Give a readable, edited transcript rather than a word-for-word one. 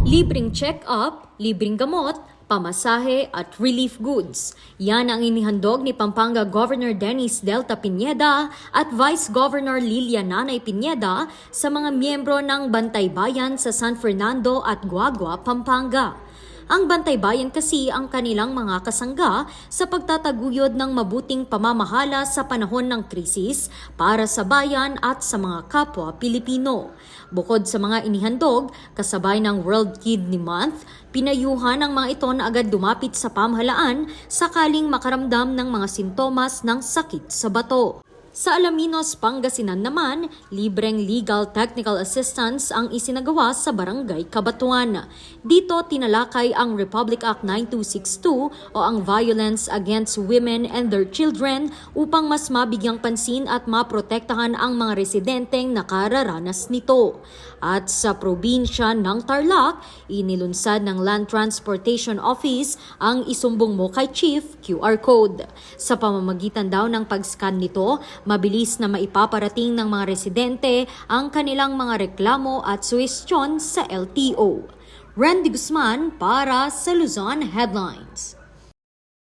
Libreng check-up, libreng gamot, pamasahe at relief goods. Yan ang inihandog ni Pampanga Governor Dennis Delta Pineda at Vice Governor Lilia Nanay Pineda sa mga miyembro ng Bantay Bayan sa San Fernando at Guagua, Pampanga. Ang Bantay Bayan kasi ang kanilang mga kasangga sa pagtataguyod ng mabuting pamamahala sa panahon ng krisis para sa bayan at sa mga kapwa Pilipino. Bukod sa mga inihandog, kasabay ng World Kidney Month, pinayuhan ang mga ito na agad dumapit sa pamahalaan sakaling makaramdam ng mga sintomas ng sakit sa bato. Sa Alaminos, Pangasinan naman, libreng legal technical assistance ang isinagawa sa Barangay Cabatuan. Dito tinalakay ang Republic Act 9262 o ang Violence Against Women and Their Children upang mas mabigyang pansin at maprotektahan ang mga residenteng nakararanas nito. At sa probinsya ng Tarlac, inilunsad ng Land Transportation Office ang isumbong mo kay Chief QR Code. Sa pamamagitan daw ng pag-scan nito, mabilis na maipaparating ng mga residente ang kanilang mga reklamo at suwestyon sa LTO. Randy Guzman para sa Luzon Headlines.